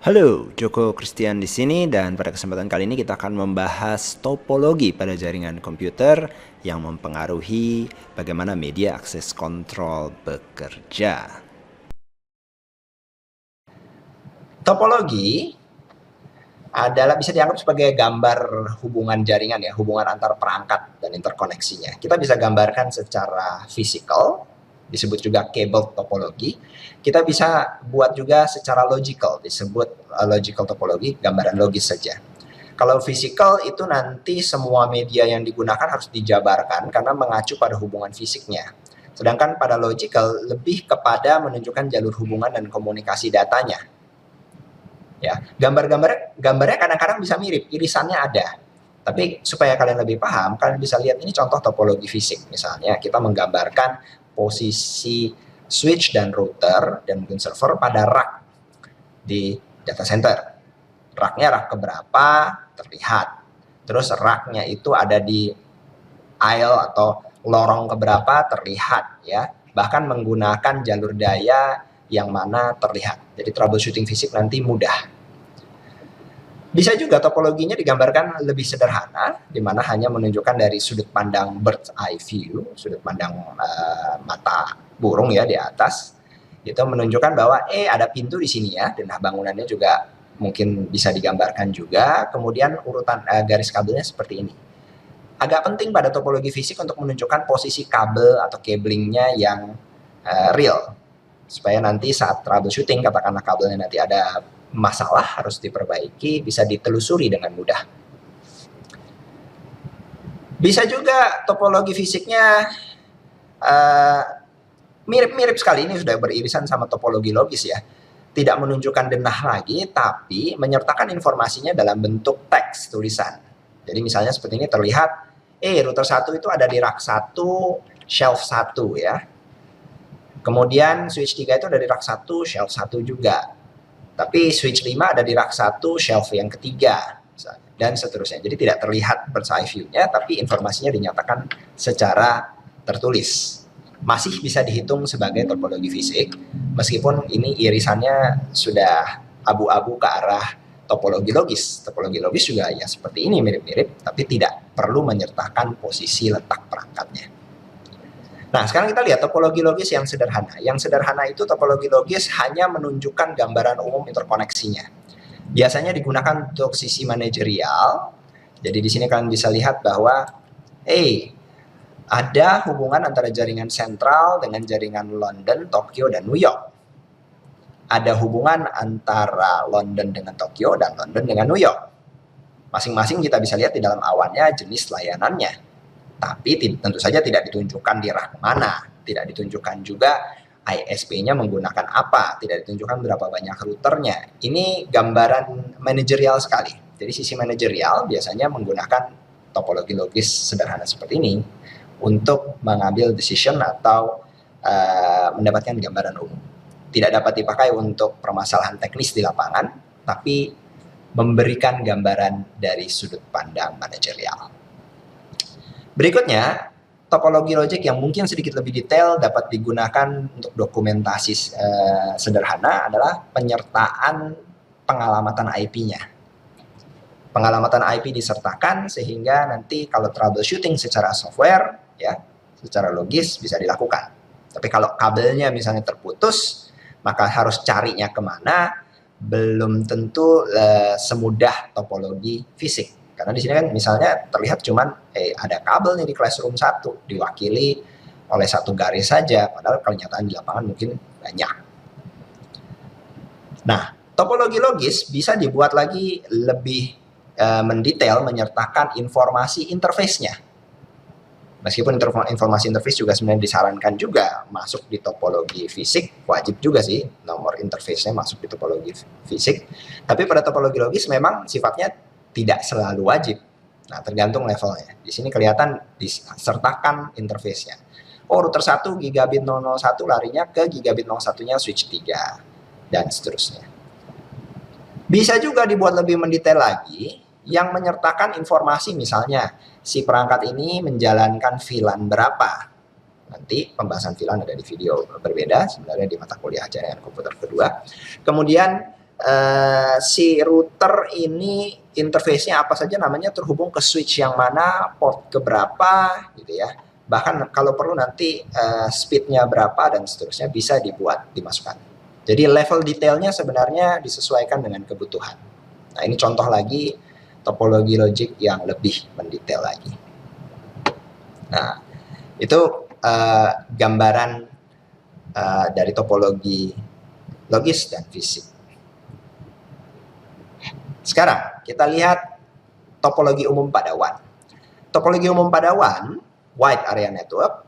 Halo, Joko Christian di sini dan pada kesempatan kali ini kita akan membahas topologi pada jaringan komputer yang mempengaruhi bagaimana media akses kontrol bekerja. Topologi adalah bisa dianggap sebagai gambar hubungan jaringan ya, hubungan antar perangkat dan interkoneksinya. Kita bisa gambarkan secara fisikal, disebut juga cable topologi. Kita bisa buat juga secara logical, disebut logical topologi, gambaran logis saja. Kalau fisikal itu nanti semua media yang digunakan harus dijabarkan karena mengacu pada hubungan fisiknya. Sedangkan pada logical lebih kepada menunjukkan jalur hubungan dan komunikasi datanya. Ya, gambarnya kadang-kadang bisa mirip, irisannya ada. Tapi supaya kalian lebih paham, kalian bisa lihat ini contoh topologi fisik. Misalnya kita menggambarkan posisi switch dan router dan mungkin server pada rak di data center. Raknya rak keberapa terlihat. Terus raknya itu ada di aisle atau lorong keberapa terlihat ya. Bahkan menggunakan jalur daya yang mana terlihat. Jadi troubleshooting fisik nanti mudah. Bisa juga topologinya digambarkan lebih sederhana, di mana hanya menunjukkan dari sudut pandang bird's eye view, sudut pandang mata burung ya di atas. Itu menunjukkan bahwa ada pintu di sini ya, dan bangunannya juga mungkin bisa digambarkan juga. Kemudian urutan garis kabelnya seperti ini. Agak penting pada topologi fisik untuk menunjukkan posisi kabel atau cablingnya yang real, supaya nanti saat troubleshooting, katakanlah kabelnya nanti ada masalah harus diperbaiki, bisa ditelusuri dengan mudah. Bisa juga topologi fisiknya mirip-mirip sekali, ini sudah beririsan sama topologi logis ya. Tidak menunjukkan denah lagi, tapi menyertakan informasinya dalam bentuk teks, tulisan. Jadi misalnya seperti ini terlihat, router 1 itu ada di rak 1, shelf 1 ya. Kemudian switch 3 itu ada di rak 1, shelf 1 juga. Tapi switch 5 ada di rak 1, shelf yang ketiga, dan seterusnya. Jadi tidak terlihat bird's eye view-nya, tapi informasinya dinyatakan secara tertulis. Masih bisa dihitung sebagai topologi fisik, meskipun ini irisannya sudah abu-abu ke arah topologi logis. Topologi logis juga ya seperti ini, mirip-mirip, tapi tidak perlu menyertakan posisi letak perangkatnya. Nah, sekarang kita lihat topologi logis yang sederhana. Yang sederhana itu topologi logis hanya menunjukkan gambaran umum interkoneksinya. Biasanya digunakan untuk sisi manajerial. Jadi di sini kalian bisa lihat bahwa ada hubungan antara jaringan sentral dengan jaringan London, Tokyo, dan New York. Ada hubungan antara London dengan Tokyo dan London dengan New York. Masing-masing kita bisa lihat di dalam awannya jenis layanannya. Tapi tentu saja tidak ditunjukkan di rak mana, tidak ditunjukkan juga ISP-nya menggunakan apa, tidak ditunjukkan berapa banyak routernya. Ini gambaran manajerial sekali. Jadi sisi manajerial biasanya menggunakan topologi logis sederhana seperti ini untuk mengambil decision atau mendapatkan gambaran umum. Tidak dapat dipakai untuk permasalahan teknis di lapangan, tapi memberikan gambaran dari sudut pandang manajerial. Berikutnya, topologi logik yang mungkin sedikit lebih detail dapat digunakan untuk dokumentasi sederhana adalah penyertaan pengalamatan IP-nya. Pengalamatan IP disertakan sehingga nanti kalau troubleshooting secara software, ya, secara logis bisa dilakukan. Tapi kalau kabelnya misalnya terputus, maka harus carinya kemana, belum tentu semudah topologi fisik. Karena di sini kan misalnya terlihat cuman ada kabel nih di classroom 1 diwakili oleh satu garis saja, padahal kenyataan di lapangan mungkin banyak. Nah, topologi logis bisa dibuat lagi lebih mendetail menyertakan informasi interface-nya. Meskipun informasi interface juga sebenarnya disarankan juga masuk di topologi fisik, wajib juga sih nomor interface-nya masuk di topologi fisik. Tapi pada topologi logis memang sifatnya tidak selalu wajib. Nah, tergantung levelnya. Di sini kelihatan disertakan interface-nya. Router 1 gigabit 001 larinya ke gigabit 01-nya switch 3 dan seterusnya. Bisa juga dibuat lebih mendetail lagi yang menyertakan informasi misalnya si perangkat ini menjalankan VLAN berapa. Nanti pembahasan VLAN ada di video berbeda sebenarnya di mata kuliah jaringan komputer kedua. Kemudian si router ini interface-nya apa saja namanya, terhubung ke switch yang mana, port ke berapa gitu ya. Bahkan kalau perlu nanti speed-nya berapa dan seterusnya bisa dimasukkan. Jadi level detailnya sebenarnya disesuaikan dengan kebutuhan. Nah, ini contoh lagi topologi logik yang lebih mendetail lagi. Nah, itu gambaran dari topologi logis dan fisik. Sekarang kita lihat topologi umum pada WAN. Topologi umum pada WAN, Wide Area Network,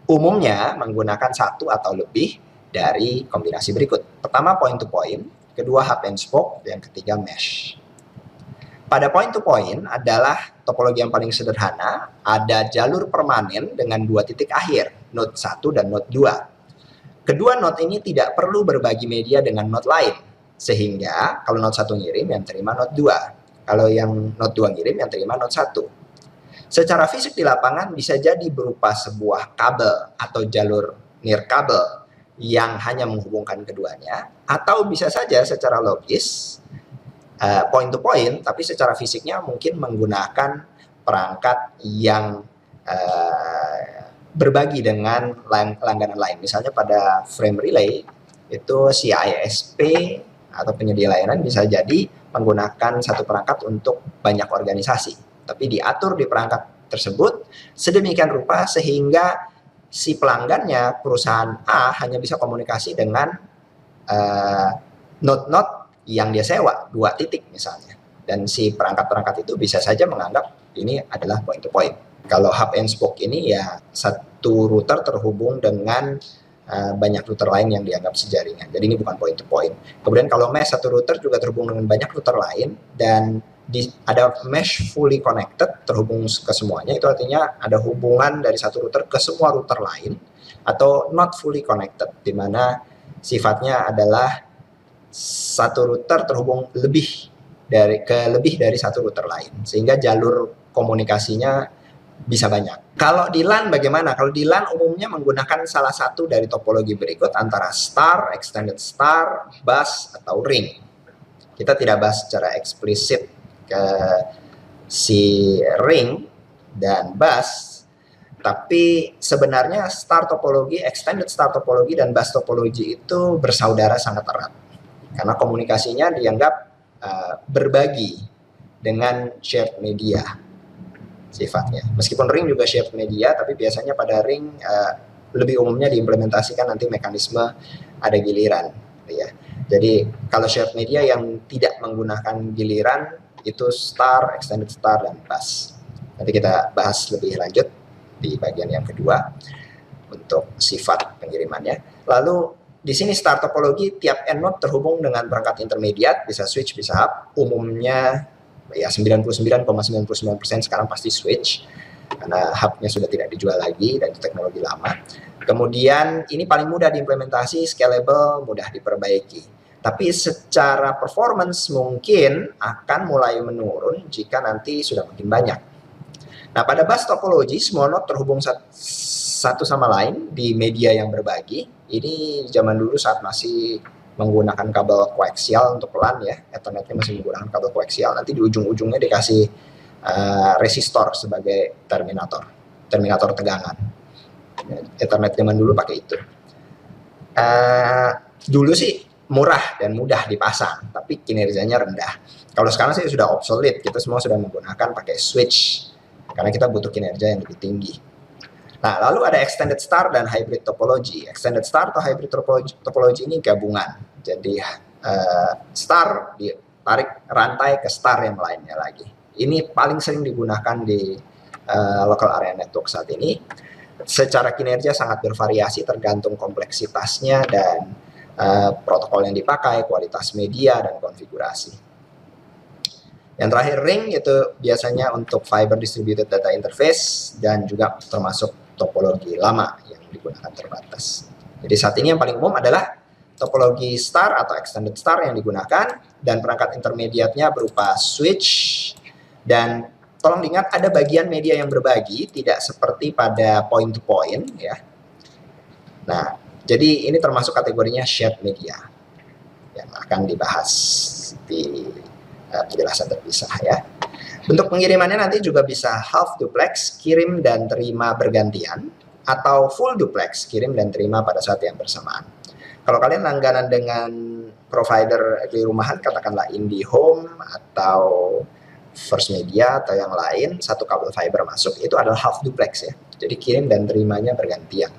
umumnya menggunakan satu atau lebih dari kombinasi berikut. Pertama point to point, kedua hub and spoke, dan ketiga mesh. Pada point to point adalah topologi yang paling sederhana, ada jalur permanen dengan dua titik akhir, node 1 dan node 2. Kedua node ini tidak perlu berbagi media dengan node lain, sehingga kalau node 1 ngirim, yang terima node 2. Kalau yang node 2 ngirim, yang terima node 1. Secara fisik di lapangan bisa jadi berupa sebuah kabel atau jalur nirkabel yang hanya menghubungkan keduanya, atau bisa saja secara logis point to point, tapi secara fisiknya mungkin menggunakan perangkat yang berbagi dengan langganan lain. Misalnya pada frame relay itu si ISP atau penyedia layanan bisa jadi menggunakan satu perangkat untuk banyak organisasi, tapi diatur di perangkat tersebut sedemikian rupa sehingga si pelanggannya, perusahaan A, hanya bisa komunikasi dengan node-node yang dia sewa, 2 titik misalnya. Dan si perangkat-perangkat itu bisa saja menganggap ini adalah point to point. Kalau hub and spoke ini ya satu router terhubung dengan banyak router lain yang dianggap sejaringan. Jadi ini bukan point to point. Kemudian kalau mesh, satu router juga terhubung dengan banyak router lain dan ada mesh fully connected, terhubung ke semuanya. Itu artinya ada hubungan dari satu router ke semua router lain, atau not fully connected, di mana sifatnya adalah satu router terhubung lebih dari satu router lain, sehingga jalur komunikasinya bisa banyak. Kalau di LAN bagaimana? Kalau di LAN umumnya menggunakan salah satu dari topologi berikut, antara star, extended star, bus, atau ring. Kita tidak bahas secara eksplisit ke si ring dan bus, tapi sebenarnya star topologi, extended star topologi, dan bus topologi itu bersaudara sangat erat. Karena komunikasinya dianggap berbagi dengan shared media sifatnya. Meskipun ring juga shared media, tapi biasanya pada ring lebih umumnya diimplementasikan nanti mekanisme ada giliran, ya. Jadi kalau shared media yang tidak menggunakan giliran itu star, extended star, dan bus. Nanti kita bahas lebih lanjut di bagian yang kedua untuk sifat pengirimannya. Lalu di sini star topologi, tiap end node terhubung dengan perangkat intermediate, bisa switch, bisa hub. Umumnya ya 99,99% sekarang pasti switch, karena hubnya sudah tidak dijual lagi dan itu teknologi lama. Kemudian ini paling mudah diimplementasi, scalable, mudah diperbaiki. Tapi secara performance mungkin akan mulai menurun jika nanti sudah makin banyak. Nah, pada bus topologi, semua node terhubung satu sama lain di media yang berbagi. Ini zaman dulu saat masih menggunakan kabel koaksial untuk LAN, ya, Ethernetnya masih menggunakan kabel koaksial. Nanti di ujung-ujungnya dikasih resistor sebagai terminator tegangan. Ethernet zaman dulu pakai itu. Dulu sih murah dan mudah dipasang, tapi kinerjanya rendah. Kalau sekarang sih sudah obsolete, kita semua sudah menggunakan pakai switch karena kita butuh kinerja yang lebih tinggi. Nah, lalu ada extended star dan hybrid topology. Extended star atau hybrid topology ini gabungan. Jadi star ditarik rantai ke star yang lainnya lagi. Ini paling sering digunakan di local area network saat ini. Secara kinerja sangat bervariasi tergantung kompleksitasnya dan protokol yang dipakai, kualitas media, dan konfigurasi. Yang terakhir ring itu biasanya untuk fiber distributed data interface dan juga termasuk topologi lama yang digunakan terbatas. Jadi saat ini yang paling umum adalah topologi star atau extended star yang digunakan, dan perangkat intermediate-nya berupa switch. Dan tolong diingat ada bagian media yang berbagi, tidak seperti pada point to point, ya. Nah, jadi ini termasuk kategorinya shared media. yang akan dibahas di penjelasan terpisah ya. Bentuk pengirimannya nanti juga bisa half duplex, kirim dan terima bergantian, atau full duplex, kirim dan terima pada saat yang bersamaan. Kalau kalian langganan dengan provider di rumahan, katakanlah IndiHome atau First Media atau yang lain, satu kabel fiber masuk, itu adalah half duplex ya. Jadi kirim dan terimanya bergantian.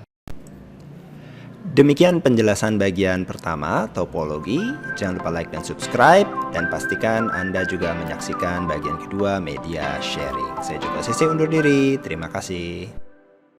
Demikian penjelasan bagian pertama, topologi. Jangan lupa like dan subscribe, dan pastikan Anda juga menyaksikan bagian kedua, media sharing. Saya juga Sisi undur diri, terima kasih.